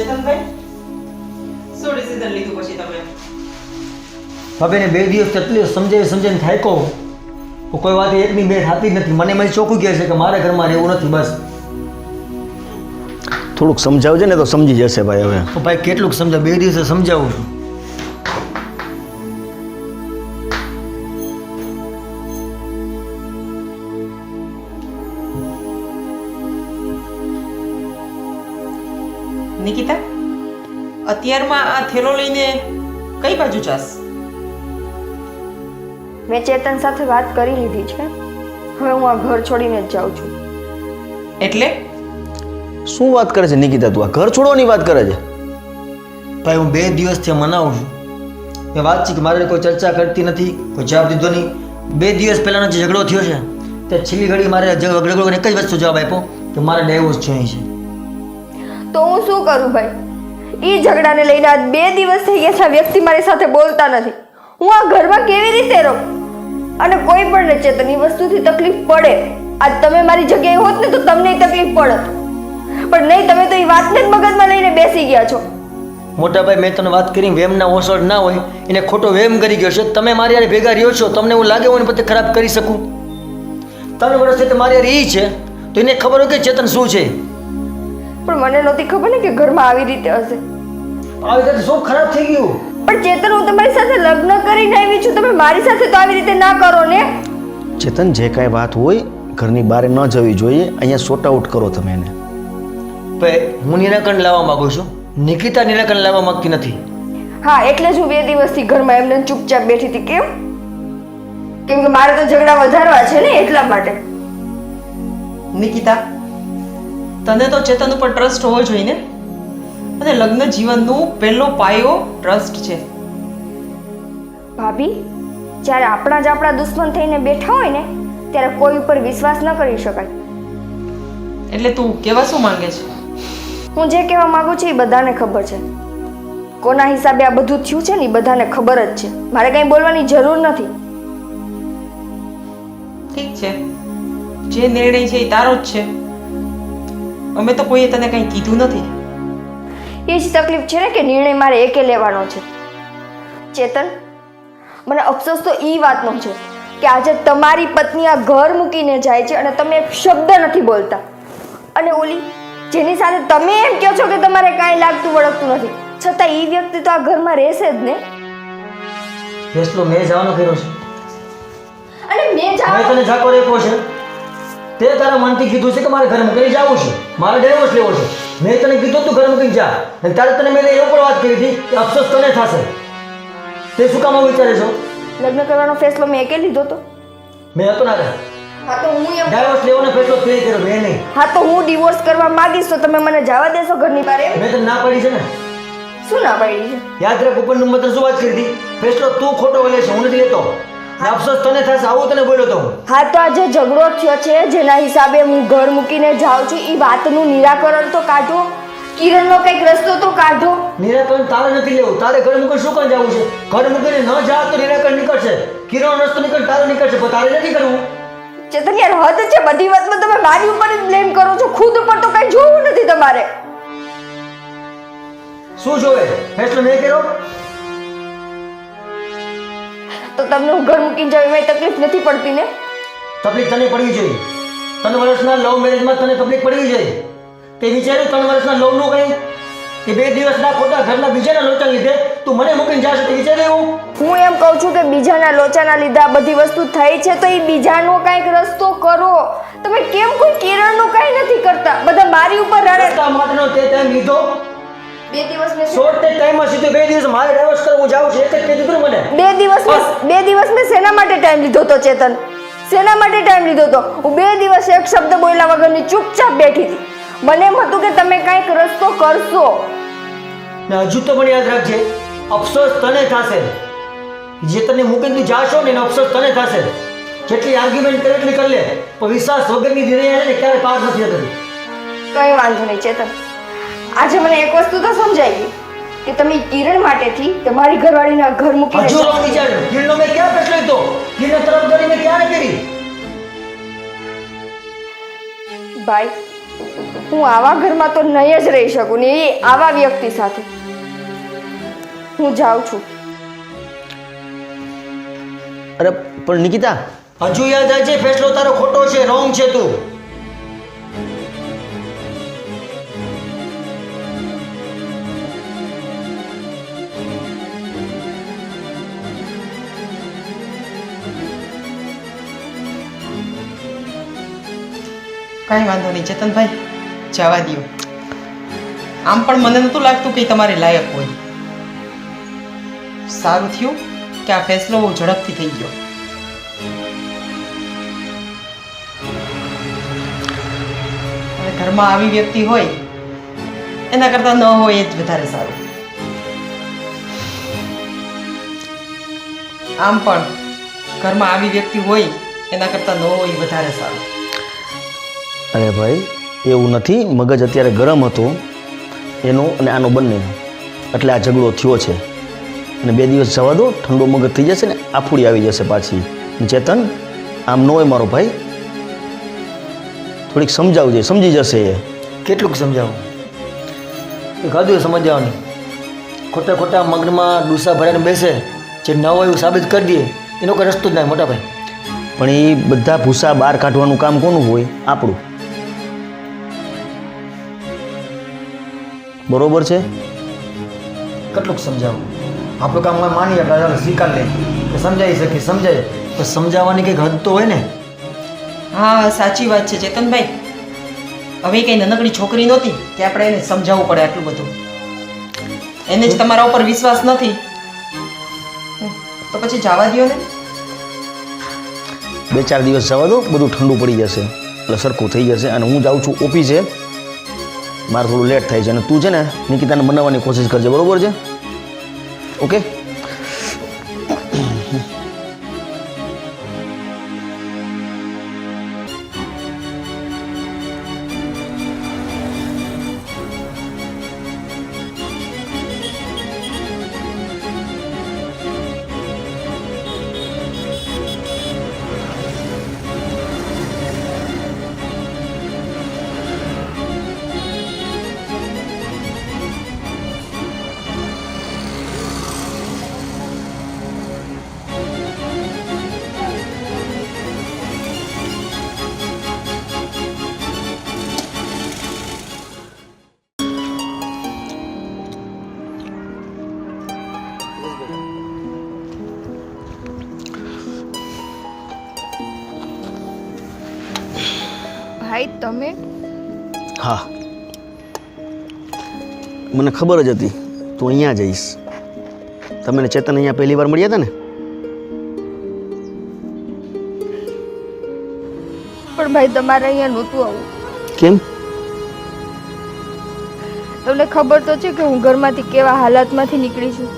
ચેતનભાઈ, શું ડિસિઝન લીધું પછી તમે? ભાભીને 2 દિવસ કેટલી સમજાવીને થાક્યો, કોઈ વાત એકની બે થતી જ નથી. મને ચોખ્ખું કહે છે કે મારે ઘરમાં રહેવું નથી. બસ થોડુંક સમજાવજે ને તો સમજી જશે ભાઈ. હવે તો ભાઈ કેટલુંક સમજાવ, 2 દિવસે સમજાવું છું. નિકિતા, અત્યારમાં આ થેલો લઈને કઈ બાજુ જાસ? મેં ચેતન સાથે વાત કરી લીધી છે. હવે હું આ ઘર છોડીને જ જાઉં છું. એટલે શું વાત કરે છે નિકિતા? તું આ ઘર છોડવાની વાત કરે છે? ભાઈ હું 2 દિવસથી મનાવું છું. એ વાત છે કે મારે કોઈ ચર્ચા કરતી નથી, કોઈ જવાબ દીધો નહીં. 2 દિવસ પહેલાનો જે ઝઘડો થયો છે તે છેલ્લી ઘડી મારે ઝઘડો એક જ વસ્તુ જવાબ આપ્યો કે મારે ડાયવોર્સ જોઈએ છે. તો હું શું કરું ભાઈ? એ ઝઘડાને લઈને આજ 2 દિવસ થઈ ગયા છે. આ વ્યક્તિ મારી સાથે બોલતા નથી. હું આ ઘરમાં કેવી રીતે રહું? અને કોઈ પણ ચેતનની વસ્તુથી તકલીફ પડે. આજ તમે મારી જગ્યાએ હોત ને તો તમને તકલીફ પડત, પણ નહીં. તમે તો એ વાતને જ મગજમાં લઈને બેસી ગયા છો. મોટા ભાઈ, મેં તને વાત કરી, વેમના ઓસડ ના હોય એને ખોટો વેમ કરી ગયો છે. તમે મારી યારે ભેગા રહ્યો છો, તમને એવું લાગે હું એને પોતે ખરાબ કરી શકું? 3 વર્ષથી મારી યારે એ છે તો એને ખબર હોય કે ચેતન શું છે. પણ મને નહોતી ખબર ને કે ઘરમાં આવી રીતે હશે. આવી રીતે શું ખરાબ થઈ ગયું? પણ ચેતન, હું તમારી સાથે લગ્ન કરીને આવી છું. તમે મારી સાથે તો આવી રીતે ના કરો ને. ચેતન, જે કાંઈ વાત હોય ઘરની બહાર ન જવી જોઈએ. અહીંયા સોર્ટ આઉટ કરો તમે એને. ભાઈ હું નિરાકરણ લાવવા માંગુ છું, નિકિતા નિરાકરણ લાવવા માંગતી નથી. હા, એટલે જ હું 2 દિવસથી ઘરમાં એમને ચૂપચાપ બેઠી હતી. કેમ કે મારે તો ઝઘડા વધારવા છે ને, એટલા માટે. નિકિતા, તને તો ચેતન ઉપર ટ્રસ્ટ હોવો જોઈએ ને. અને લગ્ન જીવનનું પહેલો પાયો ટ્રસ્ટ છે. ભાભી, જ્યારે આપણા દુશ્મન થઈને બેઠા હોય ને ત્યારે કોઈ ઉપર વિશ્વાસ ન કરી શકાય. એટલે તું કેવા શું માંગે છે? હું જે કહેવા માંગુ છું એ બધાને ખબર છે. કોના હિસાબે આ બધું થયું છે ને એ બધાને ખબર જ છે. મારે કંઈ બોલવાની જરૂર નથી. ઠીક છે, જે નિર્ણય છે એ તારો જ છે. અમે તો કોઈએ તને કંઈ કીધું નથી. એ જ તકલીફ છે ને કે નિર્ણય મારે એકે લેવાનો છે. ચેતન, મને અફસોસ તો એ વાતનો છે કે આજે તમારી પત્ની આ ઘર મૂકીને જાય છે અને તમે એક શબ્દ નથી બોલતા. અને ઓલી જેની સાથે તમે એમ કહો છો કે તમારે કાંઈ લાગતું વળગતું નથી, છતાં એ વ્યક્તિ તો આ ઘરમાં રહેશે જ ને. ફેસલો મેં જવાનો કર્યો છે. અને મેં તને જાકો આપ્યો છે. તે તારા મનથી કીધું છે કે મારે ઘર મૂકીને જવું છે, મારે ડાયવોર્સ લેવો છે. મેં તને કીધું તું ઘર મૂકીને જા, અને ત્યારે તને મેં એ પણ વાત કરી હતી કે અફસોસ તને થશે. તે શું કામ વિચારે છો? લગ્ન કરવાનો ફેસલો મેં એકે લીધો તો. મેં હતો ના. હા તો હું એમ ડાયવોર્સ લેવાનો ફેસલો તે કર્યો, મેં નહીં. હા તો હું ડિવોર્સ કરવા માંગીશ તો તમે મને જવા દેશો ઘરની બહાર? મેં તને ના પાડી છે ને. શું ના પાડી છે? યાદ રાખ, ઉપર નંબર તને શું વાત કરી હતી? ફેસલો તું ખોટો લે છે, હું નથી લેતો. અફસોસ તને થશે, આવું તને બોલ્યો તો. હા તો આ જે ઝઘડો થયો છે જેના હિસાબે હું ઘર મૂકીને જાઉં છું એ વાતનું નિરાકરણ તો કાઢો. કિરણનો કંઈક રસ્તો તો કાઢો. નિરાકરણ તારે નથી લેવું. તારે ઘર મૂકીને શું કામ જવું છે? ઘર મૂકીને ન જા તો નિરાકરણ નીકળશે. કિરણ રસ્તો નીકળ તારે નીકળશે, પણ તારે નથી કરવું. ચેતન યાર, હદ છે. બધી વાતમાં તમે મારી ઉપર જ બ્લેમ કરો છો. ખુદ ઉપર તો કઈ જોવું નથી તમારે. શું જોવે? ફેસલો મેં કર્યો તો તમને હું ઘર મૂકીને જાઉં એમાં તકલીફ નથી પડતી ને? તકલીફ તને પડવી જોઈએ. 3 વર્ષના લવ મેરેજમાં તને તકલીફ પડવી જોઈએ. તે વિચાર્યું 3 વર્ષના લવનું કંઈ કે 2 દિવસના ખોટા ઘરના બીજાના લોચા લીધે તું મને મૂકીને જાશે? તે વિચાર્યું? હું એમ કહું છું કે બીજાના લોચાના લીધે આ બધી વસ્તુ થઈ છે તો એ બીજાનો કાંઈક રસ્તો કરો. તમે કેમ કોઈ કિરણનું કાંઈ નથી કરતા? બધા મારી ઉપર રડે. રસ્તા માટેનો તે ટાઈમ લીધો. 2 દિવસ મેં શોર્ટ તે ટાઈમમાં સીધો 2 દિવસ મારે ડાયવર્સ કરવું, હું જાઉં છું. એક જ કીધું મને. 2 દિવસ મેં શેના માટે ટાઈમ લીધો તો ચેતન? શેના માટે ટાઈમ લીધો તો? હું 2 દિવસ એક શબ્દ બોલ્યા વગરની ચૂપચાપ બેઠી હતી. મને એમ હતું કે તમે કાંઈક રસ્તો કરશો. ને હજુ તો મને યાદ રાખજે, અફસોસ તને થશે. જે તને મૂકીને તું જાશો ને એનો અફસોસ તને થશે. જેટલી આર્ગ્યુમેન્ટ કરે એટલી કરી લે, પણ વિશ્વાસ વગરની ધીરે ને ક્યારે પાર નથી થતી. કંઈ વાંધો નહીં ચેતન. આજે મને એક વસ્તુ તો સમજાઈ ગઈ કે તમે કિરણ માટેથી તમારી ઘરવાળીના ઘર મૂકીને હજુ હું વિચાર્યું કિરણનો મેં ક્યાં પ્રશ્ન લીધો? કિરણ તરફ કરીને ક્યારે કરી? ભાઈ હું આવા ઘરમાં તો નહીં જ રહી શકું ને એ આવા વ્યક્તિ સાથે. હું જાઉં છું. અરે પણ નિકિતા, હજુ યાદ આવે છે ફેસલો તારો ખોટો છે, રોંગ છે તું. કાંઈ વાંધો નહીં ચેતનભાઈ, જવા દ્યો. આમ પણ મને નહોતું લાગતું કે ઈ તમારે લાયક હોય. સારું થયું કે આ ફેસલો બહુ ઝડપથી થઈ ગયો. હવે ઘરમાં આવી વ્યક્તિ હોય એના કરતાં ન હોય એ જ વધારે સારું. આમ પણ ઘરમાં આવી વ્યક્તિ હોય એના કરતાં ન હોય એ વધારે સારું. અરે ભાઈ એવું નથી, મગજ અત્યારે ગરમ હતો એનો અને આનો બંનેનો, એટલે આ ઝઘડો થયો છે. અને 2 દિવસ જવા દો, ઠંડો મગજ થઈ જશે ને આફુડી આવી જશે પાછી. ચેતન, આમ ન હોય મારો ભાઈ, થોડીક સમજાવજે, સમજી જશે એ. કેટલુંક સમજાવું? એ કાદું સમજાવવાની. ખોટા ખોટા મગનમાં ડૂસા ભરાઈને બેસે, જે ન હોય એવું સાબિત કરી દે, એનો કોઈ રસ્તો જ ના મોટા ભાઈ. પણ એ બધા ભૂસા બહાર કાઢવાનું કામ કોનું હોય? આપણું. બરોબર છે? કેટલુંક સમજાવું? આપણું કામ માની આપણે સ્વીકાર લે કે સમજાવી શકીએ, સમજાય તો સમજાવવાની કંઈક હદ તો હોય ને. હા સાચી વાત છે ચેતનભાઈ. હવે કઈ નાનકડી છોકરી નહોતી કે આપણે એને સમજાવવું પડે આટલું બધું. એને જ તમારા ઉપર વિશ્વાસ નથી તો પછી જવા દ્યો ને. 2-4 દિવસ જવા દો, બધું ઠંડુ પડી જશે એટલે સરખું થઈ જશે. અને હું જાઉં છું ઓફિસે, મારે થોડું લેટ થાય છે. અને તું છે ને નિકિતાને બનાવવાની કોશિશ કરજે, બરોબર છે? ઓકે. ભાઈ તમે? હા, મને ખબર જ હતી તું અહીંયા જઈશ. તમે ને ચેતન અહીંયા પહેલી વાર મળ્યા હતા ને? પણ ભાઈ તમારે અહીંયા નહોતું આવું. કેમ? તમને ખબર તો છે કે હું ઘરમાંથી કેવા હાલાતમાંથી નીકળી છું.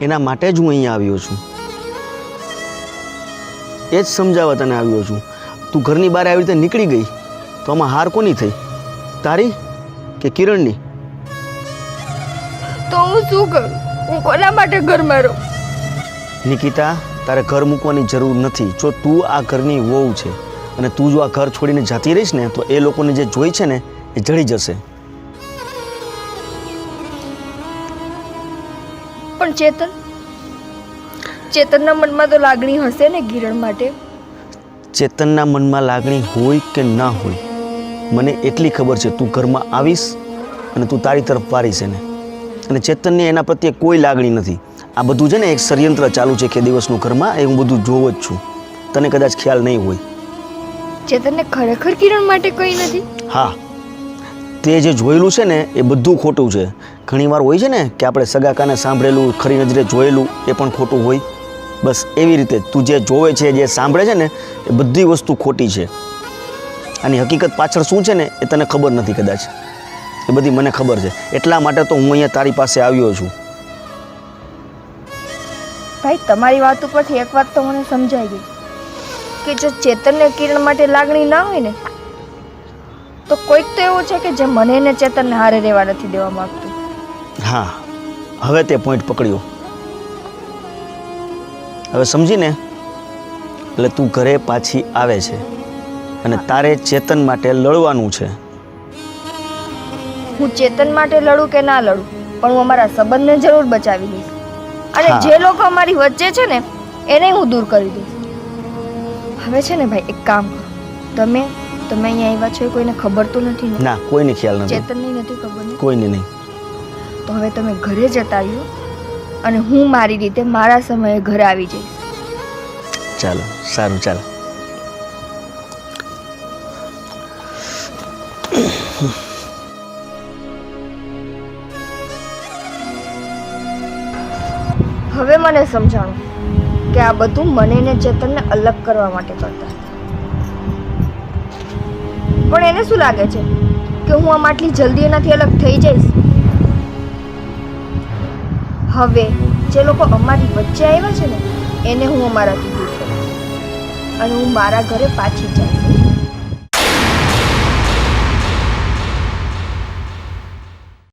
એના માટે જ હું અહીંયા આવ્યો છું. એ જ સમજાવવા તને આવ્યો છું. તું ઘરની બહાર આવી રીતે નીકળી ગઈ તો આમાં હાર કોની થઈ? તારી કે કિરણની? તો હું શું કરું? હું કોના માટે ઘરમાં રહું? નિકિતા, તારે ઘર મૂકવાની જરૂર નથી. જો તું આ ઘરની વહુ છે અને તું જો આ ઘર છોડીને જતી રહીશ ને તો એ લોકોને જે જોઈ છે ને એ જળી જશે. પણ ચેતનના મનમાં તો લાગણી હશે ને કિરણ માટે? ચેતનના મનમાં લાગણી હોય કે ના હોય, મને એટલી ખબર છે તું ઘરમાં આવીશ અને તું તારી તરફ વારીશ એને. અને ચેતનને એના પ્રત્યે કોઈ લાગણી નથી. આ બધું છે ને એક ષડયંત્ર ચાલુ છે કે દિવસનું ઘરમાં, એ હું બધું જોઉં જ છું. તને કદાચ ખ્યાલ નહીં હોય. ચેતનને ખરેખર કિરણ માટે કંઈ નથી? હા, તે જે જોયેલું છે ને એ બધું ખોટું છે. ઘણીવાર હોય છે ને કે આપણે સગા કાને સાંભળેલું, ખરી નજરે જોયેલું એ પણ ખોટું હોય. બસ એવી રીતે તું જે જોવે છે, જે સાંભળે છે ને એ બધી વસ્તુ ખોટી છે. આની હકીકત પાછળ શું છે ને એ તને ખબર નથી કદાચ, એ બધી મને ખબર છે. એટલા માટે તો હું અહીંયા તારી પાસે આવ્યો છું. ભાઈ તમારી વાત ઉપરથી એક વાત તો મને સમજાઈ ગઈ કે જો ચેતનને કિરણ માટે લાગણી ના હોય ને તો કોઈક તો એવું છે કે જે મને ને ચેતનને હારે રહેવા નથી દેવા માંગતું. હા, હવે તે પોઈન્ટ પકડ્યો. હવે સમજીને? એટલે તું ઘરે પાછી આવે છે અને તારે ચેતન માટે લડવાનું છે. હું ચેતન માટે લડું કે ના લડું, પણ હું અમારા સંબંધને જરૂર બચાવી લઈશ. અને હા. જે લોકો અમારી વચ્ચે છે ને એને હું દૂર કરી દઈશ. હવે છે ને ભાઈ એક કામ કરો, તમે અહીંયા આવ્યા છો એ કોઈને ખબર તો નથી ને? ના, કોઈને ખ્યાલ નથી, ચેતનની નથી ખબર ને? કોઈને નહીં. તો હવે તમે ઘરે જતા રહ્યો અને હું મારી રીતે મારા સમયે ઘરે આવી જઈશ. ચાલો, સારું, ચાલો. હવે મને સમજાણું કે આ બધું મને ને ચેતનને અલગ કરવા માટે કરતા હતા. પણ એને શું લાગે છે કે હું આમ આટલી જલ્દી એનાથી અલગ થઈ જઈશ? હવે જે લોકો અમારી વચ્ચે આવ્યા છે ને એને હું અમારાથી દૂર કરીશ અને હું મારા ઘરે પાછી જઈશ.